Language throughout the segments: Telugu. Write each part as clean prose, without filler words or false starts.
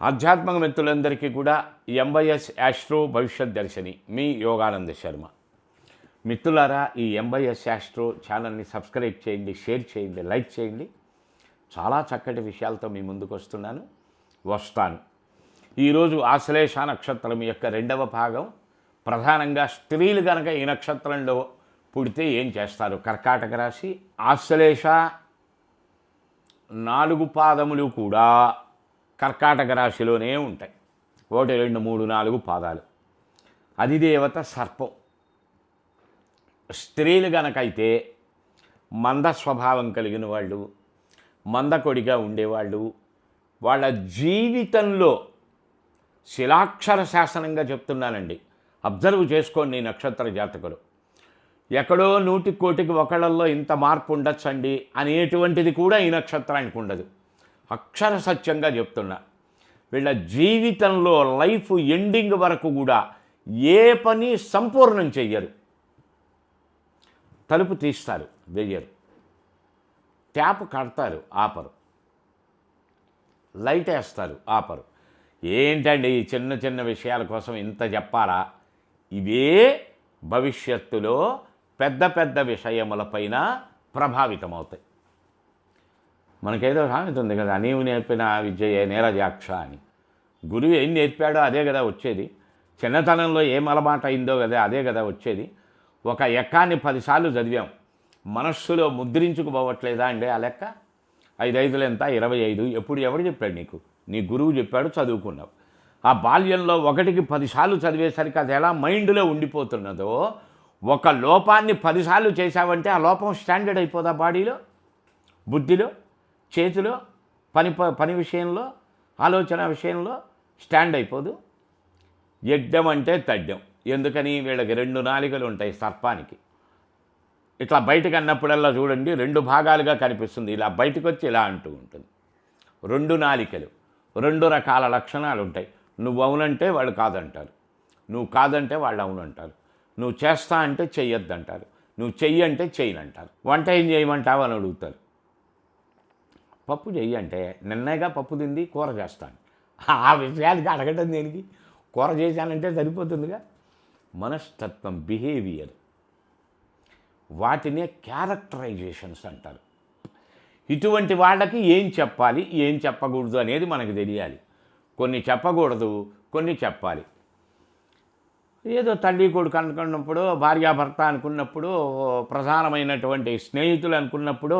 ఆధ్యాత్మిక మిత్రులందరికీ కూడా ఎంవైఎస్ యాస్ట్రో భవిష్యత్ దర్శిని మీ యోగానంద శర్మ. మిత్రులారా, ఈ ఎంవైఎస్ యాస్ట్రో ఛానల్ని సబ్స్క్రైబ్ చేయండి, షేర్ చేయండి, లైక్ చేయండి. చాలా చక్కటి విషయాలతో మీ ముందుకు వస్తాను. ఈరోజు ఆశ్లేష నక్షత్రం యొక్క రెండవ భాగం. ప్రధానంగా స్త్రీలు కనుక ఈ నక్షత్రంలో పుడితే ఏం చేస్తారు? కర్కాటక రాశి. ఆశ్లేష 4 పాదములు కూడా కర్కాటక రాశిలోనే ఉంటాయి. 1, 2, 3, 4 పాదాలు. అధిదేవత సర్పం. స్త్రీలు గనకైతే మంద స్వభావం కలిగిన వాళ్ళు, మందకొడిగా ఉండేవాళ్ళు, వాళ్ళ జీవితంలో శిలాక్షర శాసనంగా చెప్తున్నానండి, అబ్జర్వ్ చేసుకోండి నక్షత్ర జాతకులు. ఎక్కడో 100 కోటికి ఒకళ్ళల్లో ఇంత మార్పు ఉండొచ్చండి అనేటువంటిది కూడా ఈ నక్షత్రానికి ఉండదు. అక్షర సత్యంగా చెప్తున్నా. వీళ్ళ జీవితంలో లైఫ్ ఎండింగ్ వరకు కూడా ఏ పని సంపూర్ణం చెయ్యరు. తలుపు తీస్తారు, వెయ్యరు. ట్యాప్ కడతారు, ఆపరు. లైట్ వేస్తారు, ఆపరు. ఏంటండి ఈ చిన్న చిన్న విషయాల కోసం ఇంత చెప్పాలా? ఇవే భవిష్యత్తులో పెద్ద పెద్ద విషయములపైన ప్రభావితమవుతాయి. మనకేదో సామెత ఉంది కదా, నీవు నేర్పిన విద్య నీరజాక్ష అని. గురువు ఏం నేర్పాడో అదే కదా వచ్చేది. చిన్నతనంలో ఏం అలవాట అయిందో కదా అదే కదా వచ్చేది. ఒక ఎక్కాన్ని 10 సార్లు చదివాం, మనస్సులో ముద్రించుకుపోవట్లేదా అండి ఆ లెక్క? 5 5 ఎంత? 25. ఎప్పుడు ఎవడు చెప్పాడు నీకు? నీ గురువు చెప్పాడు, చదువుకున్నావు. ఆ బాల్యంలో 1కి 10 సార్లు చదివేసరికి అది ఎలా మైండ్లో ఉండిపోతున్నదో, ఒక లోపాన్ని 10 సార్లు చేశావంటే ఆ లోపం స్టాండర్డ్ అయిపోదా? బాడీలో, బుద్ధిలో, చేతిలో, పని విషయంలో, ఆలోచన విషయంలో స్టాండ్ అయిపోదు. యజ్ఞం అంటే తడ్డం. ఎందుకని? వీళ్ళకి 2 నాలికలు ఉంటాయి సర్పానికి. ఇట్లా బయటకు అన్నప్పుడల్లా చూడండి 2 భాగాలుగా కనిపిస్తుంది. ఇలా బయటకు వచ్చి ఇలా అంటూ ఉంటుంది. 2 నాలికలు, 2 రకాల లక్షణాలు ఉంటాయి. నువ్వు అవునంటే వాళ్ళు కాదంటారు, నువ్వు కాదంటే వాళ్ళు అవునంటారు, నువ్వు చేస్తా అంటే చెయ్యొద్దంటారు, నువ్వు చెయ్యి అంటే చేయనంటారు. వంట ఏం చేయమంటావు అని అడుగుతారు. పప్పు చెయ్యి అంటే నిన్నగా పప్పు తింది, కూర చేస్తాను. ఆ విషయానికి అడగటం దేనికి? కూర చేశానంటే సరిపోతుందిగా. మనస్తత్వం, బిహేవియర్, వాటినే క్యారెక్టరైజేషన్స్ అంటారు. ఇటువంటి వాళ్ళకి ఏం చెప్పాలి, ఏం చెప్పకూడదు అనేది మనకు తెలియాలి. కొన్ని చెప్పకూడదు, కొన్ని చెప్పాలి. ఏదో తల్లి కొడుకు అనుకున్నప్పుడు, భార్యాభర్త అనుకున్నప్పుడు, ప్రధానమైనటువంటి స్నేహితులు అనుకున్నప్పుడు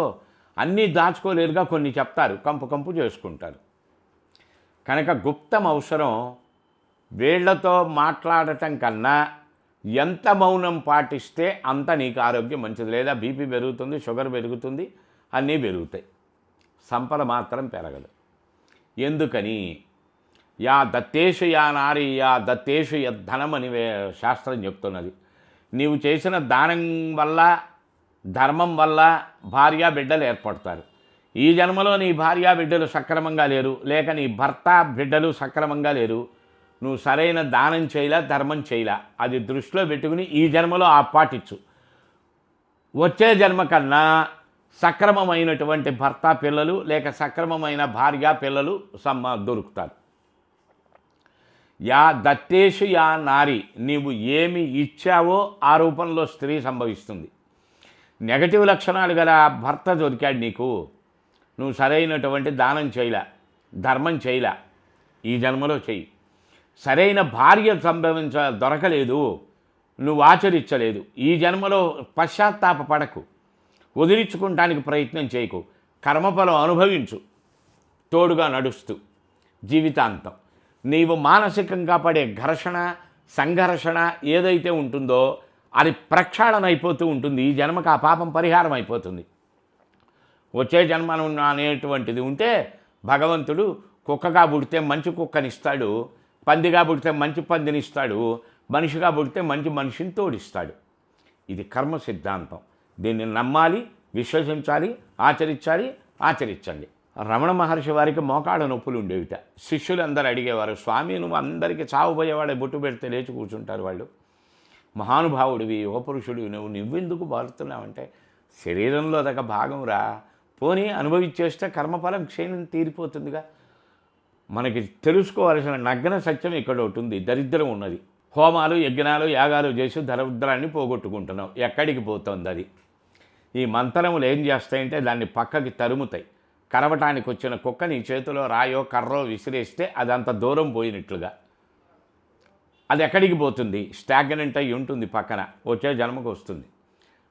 అన్నీ దాచుకోలేరుగా, కొన్ని చెప్తారు, కంపు కంపు చేసుకుంటారు. కనుక గుప్తం అవసరం. వీళ్లతో మాట్లాడటం కన్నా ఎంత మౌనం పాటిస్తే అంత నీకు ఆరోగ్యం మంచిది. లేదా బీపీ పెరుగుతుంది, షుగర్ పెరుగుతుంది, అన్నీ పెరుగుతాయి, సంపద మాత్రం పెరగదు. ఎందుకని? యా దత్తేషు యా నారీ యా దత్తేషు యద్ధనం అని శాస్త్రం చెప్తున్నది. నీవు చేసిన దానం వల్ల, ధర్మం వల్ల భార్యా బిడ్డలు ఏర్పడతారు. ఈ జన్మలో నీ భార్యా బిడ్డలు సక్రమంగా లేరు, లేక నీ భర్త బిడ్డలు సక్రమంగా లేరు, నువ్వు సరైన దానం చేయలా, ధర్మం చేయలా. అది దృష్టిలో పెట్టుకుని ఈ జన్మలో ఆ పాటించు. వచ్చే జన్మ కన్నా సక్రమమైనటువంటి భర్త పిల్లలు, లేక సక్రమమైన భార్యా పిల్లలు దొరుకుతారు. యా దత్తేషు యా నారి, నీవు ఏమి ఇచ్చావో ఆ రూపంలో స్త్రీ సంభవిస్తుంది. నెగటివ్ లక్షణాలు గల భర్త దొరికాడు నీకు, నువ్వు సరైనటువంటి దానం చేయలా, ధర్మం చేయలా, ఈ జన్మలో చెయ్యి. సరైన భార్య దొరకలేదు, నువ్వు ఆచరించలేదు, ఈ జన్మలో పశ్చాత్తాప పడకు, వదిలించుకుంటానికి ప్రయత్నం చేయకు, కర్మఫలం అనుభవించు, తోడుగా నడుస్తూ జీవితాంతం. నీవు మానసికంగా పడే ఘర్షణ, సంఘర్షణ ఏదైతే ఉంటుందో అది ప్రక్షాళన అయిపోతూ ఉంటుంది. ఈ జన్మకు ఆ పాపం పరిహారం అయిపోతుంది. వచ్చే జన్మ అనేటువంటిది ఉంటే భగవంతుడు కుక్కగా పుడితే మంచి కుక్కనిస్తాడు, పందిగా పుడితే మంచి పందినిస్తాడు, మనిషిగా పుడితే మంచి మనిషిని తోడిస్తాడు. ఇది కర్మ సిద్ధాంతం. దీన్ని నమ్మాలి, విశ్వసించాలి, ఆచరించండి. రమణ మహర్షి వారికి మోకాళ్ళ నొప్పులు ఉండేవిట. శిష్యులందరూ అడిగేవారు, స్వామి నువ్వు అందరికీ చావుపోయేవాడే బొట్టు పెడితే లేచి కూర్చుంటారు వాళ్ళు, మహానుభావుడివి, యువపురుషుడివి, నువ్వెందుకు బారుతున్నావంటే, శరీరంలో అదొక భాగం రా, పోనీ అనుభవించేస్తే కర్మఫలం క్షీణం తీరిపోతుందిగా. మనకి తెలుసుకోవాల్సిన నగ్న సత్యం ఇక్కడ ఒకటి ఉంది, దరిద్రం ఉన్నది. హోమాలు యజ్ఞాలు యాగాలు చేసి దరిద్రాన్ని పోగొట్టుకుంటున్నాం. ఎక్కడికి పోతుంది అది? ఈ మంత్రములు ఏం చేస్తాయంటే దాన్ని పక్కకి తరుముతాయి. కరవటానికి వచ్చిన కుక్క నీ చేతిలో రాయో కర్రో విసిరేస్తే అదంత దూరం పోయినట్లుగా. అది ఎక్కడికి పోతుంది? స్టాగ్నెంట్ అయి ఉంటుంది, పక్కన వచ్చే జన్మకు వస్తుంది.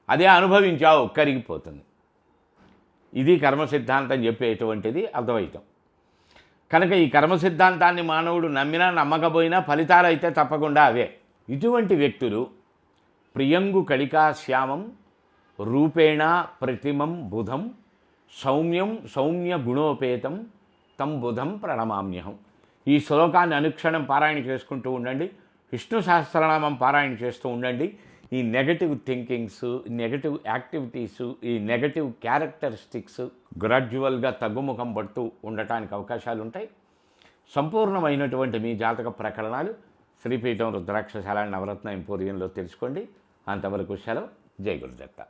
అదే అనుభవించావు, కరిగిపోతుంది. ఇది కర్మ సిద్ధాంతం చెప్పేటువంటిది అద్వైతం. కనుక ఈ కర్మ సిద్ధాంతాన్ని మానవుడు నమ్మినా నమ్మకపోయినా ఫలితాలు అయితే తప్పకుండా అవే. ఇటువంటి వ్యక్తులు ప్రియంగు కళికా శ్యామం రూపేణ ప్రతిమం బుధం సౌమ్యం సౌమ్య గుణోపేతం తం బుధం ప్రణమామ్యహం. ఈ శ్లోకాన్ని అనుక్షణం పారాయణ చేసుకుంటూ ఉండండి. విష్ణు సహస్రనామం పారాయణ చేస్తూ ఉండండి. ఈ నెగటివ్ థింకింగ్స్, నెగటివ్ యాక్టివిటీస్, ఈ నెగటివ్ క్యారెక్టరిస్టిక్స్ గ్రాడ్యువల్గా తగ్గుముఖం పడుతూ ఉండటానికి అవకాశాలు ఉంటాయి. సంపూర్ణమైనటువంటి మీ జాతక ప్రకరణాలు శ్రీపీఠం రుద్రాక్షశాల నవరత్న ఎంపోరియంలో తెలుసుకోండి. అంతవరకు సెలవు. జై గురుదత్త.